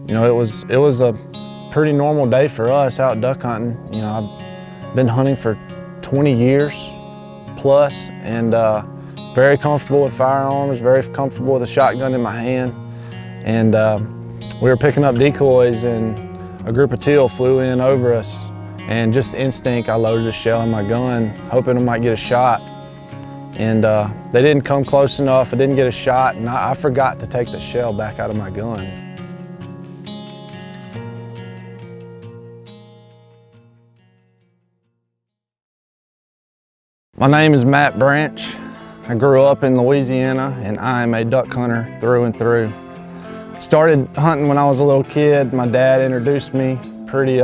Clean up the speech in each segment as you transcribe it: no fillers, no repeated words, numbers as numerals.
You know, it was a pretty normal day for us out duck hunting. You know, I've been hunting for 20 years plus, and very comfortable with firearms, very comfortable with a shotgun in my hand. And we were picking up decoys, and a group of teal flew in over us, and just instinct, I loaded a shell in my gun, hoping I might get a shot. And they didn't come close enough, I didn't get a shot, and I forgot to take the shell back out of my gun. My name is Matt Branch. I grew up in Louisiana, and I am a duck hunter through and through. Started hunting when I was a little kid. My dad introduced me. Pretty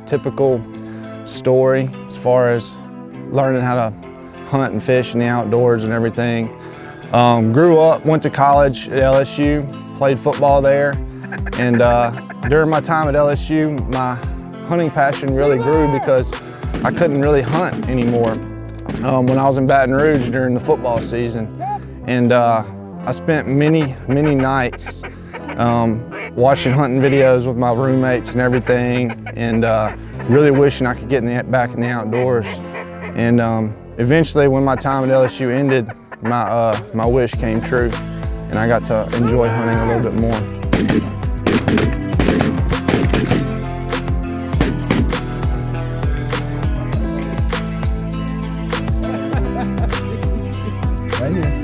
typical story as far as learning how to hunt and fish in the outdoors and everything. Grew up, went to college at LSU, played football there, and during my time at LSU, my hunting passion really grew because I couldn't really hunt anymore when I was in Baton Rouge during the football season. And I spent many nights watching hunting videos with my roommates and everything, and really wishing I could get back in the outdoors. And eventually, when my time at LSU ended, my wish came true, and I got to enjoy hunting a little bit more. Right here.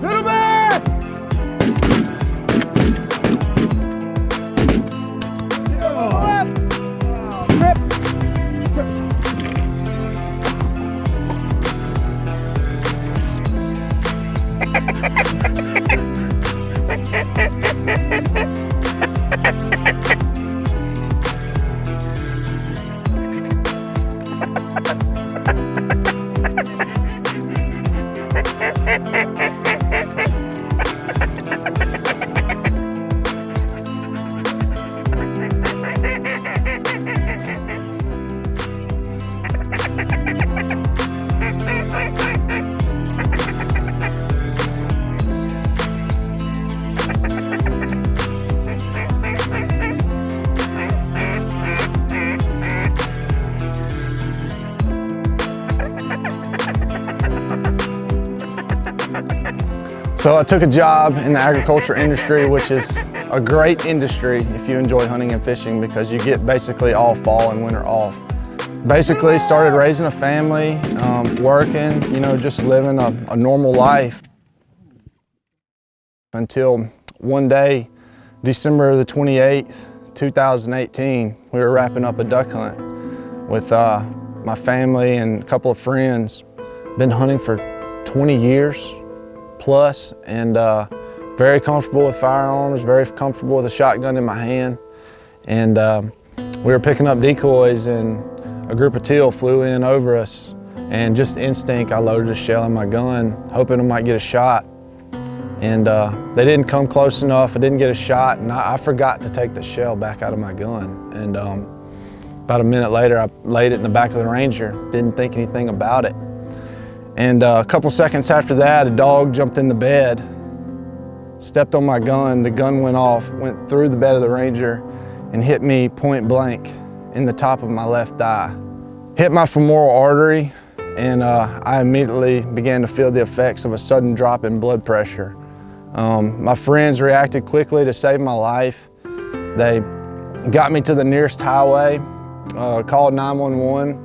Little man! So I took a job in the agriculture industry, which is a great industry if you enjoy hunting and fishing, because you get basically all fall and winter off. Basically started raising a family, working, you know, just living a normal life. Until one day, December the 28th, 2018, we were wrapping up a duck hunt with my family and a couple of friends. Been hunting for 20 years plus, and very comfortable with firearms, very comfortable with a shotgun in my hand. And we were picking up decoys, and a group of teal flew in over us, and just instinct, I loaded a shell in my gun, hoping I might get a shot. And they didn't come close enough, I didn't get a shot, and I forgot to take the shell back out of my gun. And about a minute later, I laid it in the back of the Ranger, didn't think anything about it. And a couple seconds after that, a dog jumped in the bed, stepped on my gun, the gun went off, went through the bed of the Ranger, and hit me point blank in the top of my left thigh. Hit my femoral artery, and I immediately began to feel the effects of a sudden drop in blood pressure. My friends reacted quickly to save my life. They got me to the nearest highway, called 911,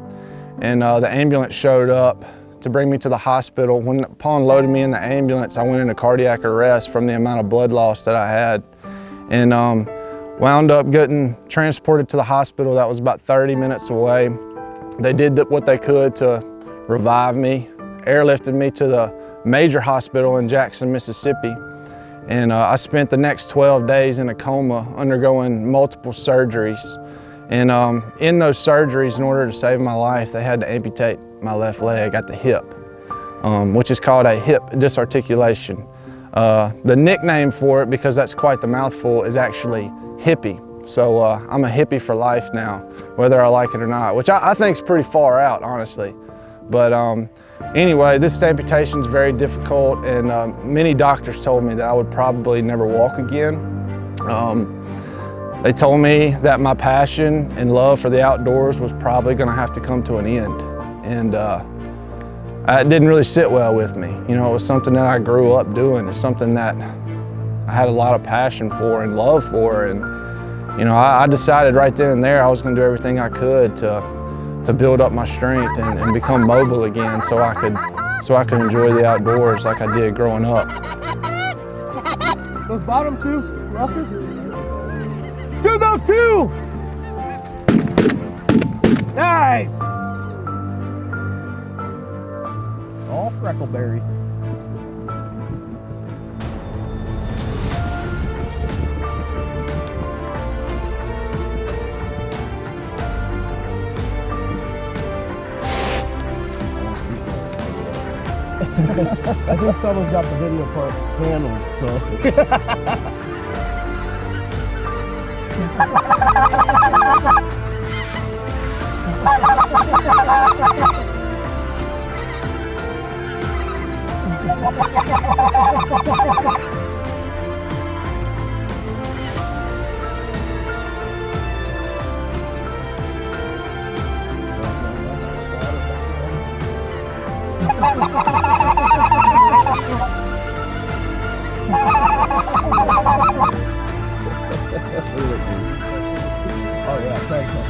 and the ambulance showed up to bring me to the hospital. Upon loading me in the ambulance, I went into cardiac arrest from the amount of blood loss that I had, and wound up getting transported to the hospital that was about 30 minutes away. They did what they could to revive me, airlifted me to the major hospital in Jackson, Mississippi, and I spent the next 12 days in a coma undergoing multiple surgeries. And in those surgeries, in order to save my life, they had to amputate my left leg at the hip, which is called a hip disarticulation. The nickname for it, because that's quite the mouthful, is actually hippie. So I'm a hippie for life now, whether I like it or not, which I think is pretty far out, honestly. But anyway, this amputation is very difficult, and many doctors told me that I would probably never walk again. They told me that my passion and love for the outdoors was probably gonna have to come to an end. And it didn't really sit well with me. You know, it was something that I grew up doing. It's something that I had a lot of passion for and love for. And, you know, I decided right then and there I was gonna do everything I could to build up my strength and become mobile again so I could enjoy the outdoors like I did growing up. Those bottom two roughers? Shoot those two! Nice! All freckleberry. I think someone's got the video part handled, so. Oh yeah, thank you.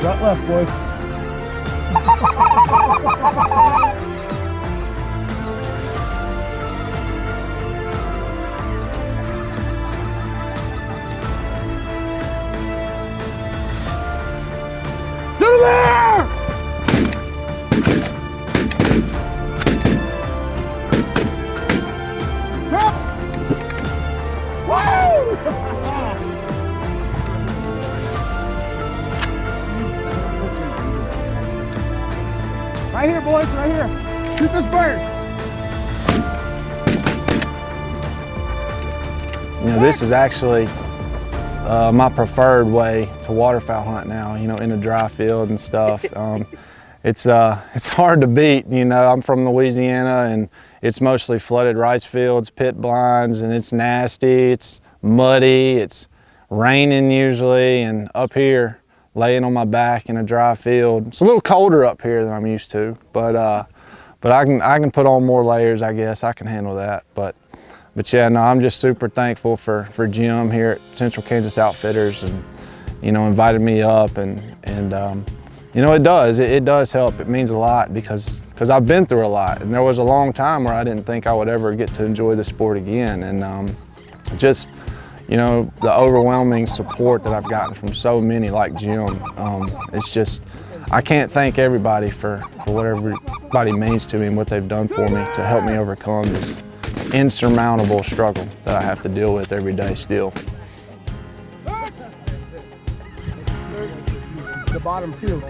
Right left, boys. Get there! Right here, boys, right here. Shoot this bird. You know, this is actually my preferred way to waterfowl hunt now, you know, in a dry field and stuff. It's hard to beat, you know. I'm from Louisiana and it's mostly flooded rice fields, pit blinds, and it's nasty, it's muddy, it's raining usually, and up here, laying on my back in a dry field. It's a little colder up here than I'm used to, but I can put on more layers, I guess. I can handle that. But yeah, no, I'm just super thankful for Jim here at Central Kansas Outfitters, and you know, invited me up, and you know, it does help. It means a lot because I've been through a lot, and there was a long time where I didn't think I would ever get to enjoy the sport again, and just, you know, the overwhelming support that I've gotten from so many like Jim, it's just, I can't thank everybody for what everybody means to me and what they've done for me to help me overcome this insurmountable struggle that I have to deal with every day still. The bottom two.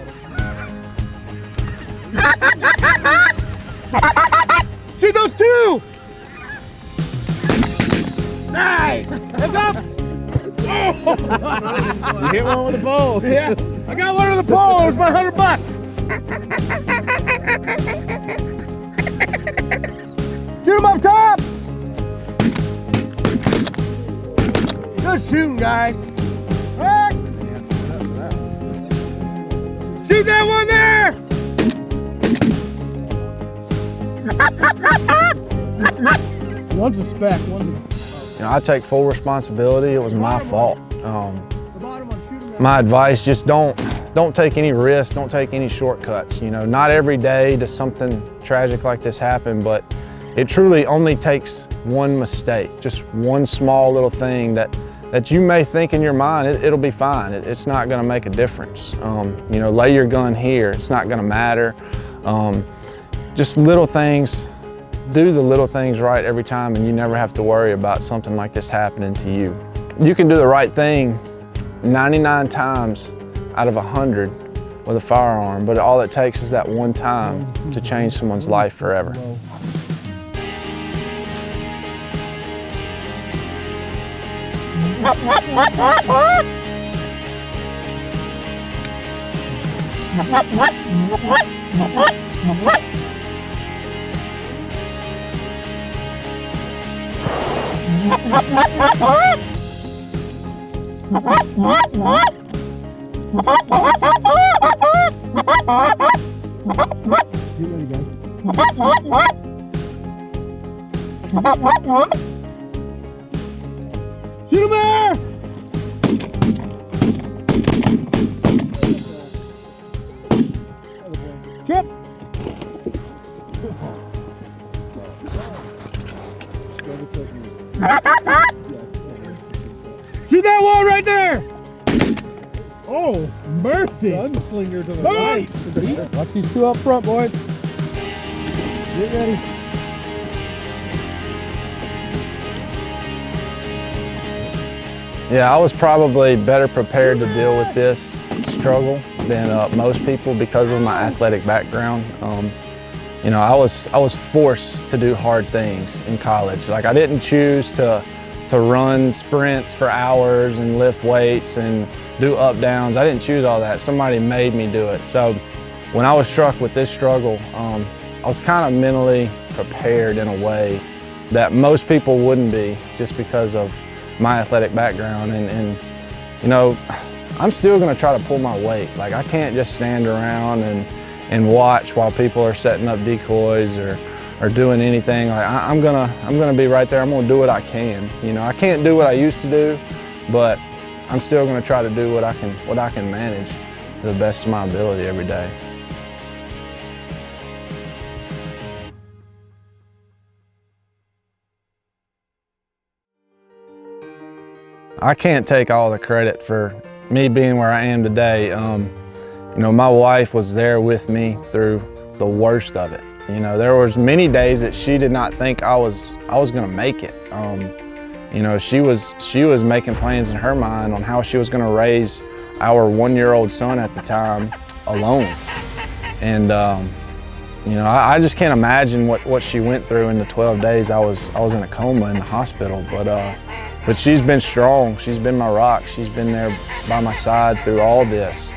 Shoot those two! Nice! Heads up! You hit one with a bow. Yeah, I got one with a pole. It was my $100. Shoot him up top! Good shooting, guys. Right. Shoot that one there! One's a speck, one's a... You know, I take full responsibility. It was my fault. My advice, just don't take any risks, don't take any shortcuts. You know, not every day does something tragic like this happen, but it truly only takes one mistake, just one small little thing that you may think in your mind, it'll be fine. It's not gonna make a difference. You know, lay your gun here, it's not gonna matter. Just little things, do the little things right every time, and you never have to worry about something like this happening to you. You can do the right thing 99 times out of 100 with a firearm, but all it takes is that one time to change someone's life forever. Get ready, guys. Shoot him there! Trip! Shoot that one right there! Oh, mercy! Gunslinger to the right. Watch these two up front, boys. Get ready. Yeah, I was probably better prepared to deal with this struggle than most people because of my athletic background. You know, I was forced to do hard things in college. Like, I didn't choose to run sprints for hours and lift weights and do up downs. I didn't choose all that. Somebody made me do it. So when I was struck with this struggle, I was kind of mentally prepared in a way that most people wouldn't be, just because of my athletic background. And you know, I'm still gonna try to pull my weight. Like, I can't just stand around and watch while people are setting up decoys or doing anything. Like, I'm gonna be right there. I'm gonna do what I can. You know, I can't do what I used to do, but I'm still gonna try to do what I can manage to the best of my ability every day. I can't take all the credit for me being where I am today. You know, my wife was there with me through the worst of it. You know, there was many days that she did not think I was gonna make it. You know, she was making plans in her mind on how she was gonna raise our 1-year-old son at the time alone. And you know, I just can't imagine what she went through in the 12 days I was in a coma in the hospital. But she's been strong. She's been my rock. She's been there by my side through all this,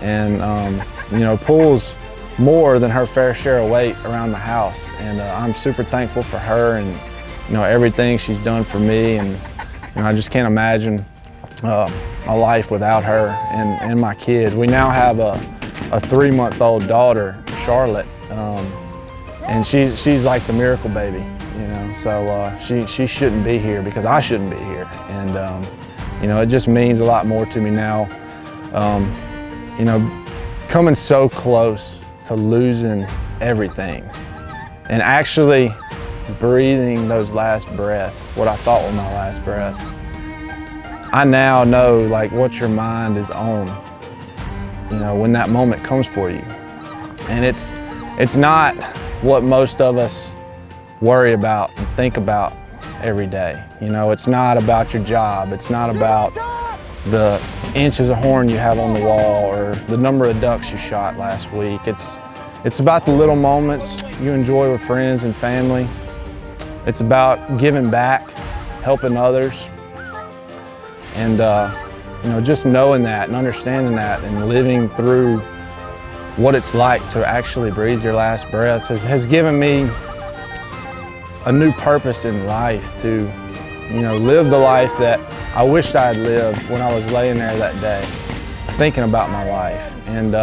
and you know, pulls more than her fair share of weight around the house. And I'm super thankful for her and, you know, everything she's done for me. And you know, I just can't imagine my life without her and my kids. We now have a 3-month-old daughter, Charlotte, and she's like the miracle baby. You know, so she shouldn't be here because I shouldn't be here. And you know, it just means a lot more to me now. You know, coming so close to losing everything and actually breathing those last breaths, what I thought were my last breaths. I now know, like, what your mind is on, you know, when that moment comes for you. And it's not what most of us worry about and think about every day. You know, it's not about your job. It's not about the inches of horn you have on the wall or the number of ducks you shot last week. It's about the little moments you enjoy with friends and family. It's about giving back, helping others, and you know, just knowing that and understanding that and living through what it's like to actually breathe your last breaths has given me a new purpose in life to, you know, live the life that I wished I had lived when I was laying there that day, thinking about my wife. And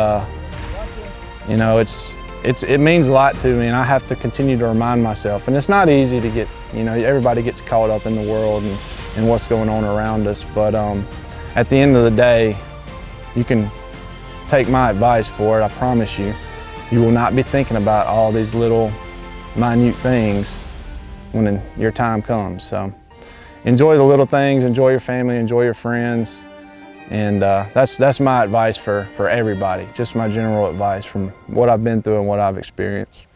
you know, it means a lot to me, and I have to continue to remind myself. And it's not easy to get, you know, everybody gets caught up in the world and what's going on around us. But at the end of the day, you can take my advice for it. I promise you, you will not be thinking about all these little minute things when your time comes. So enjoy the little things, enjoy your family, enjoy your friends. And that's my advice for everybody, just my general advice from what I've been through and what I've experienced.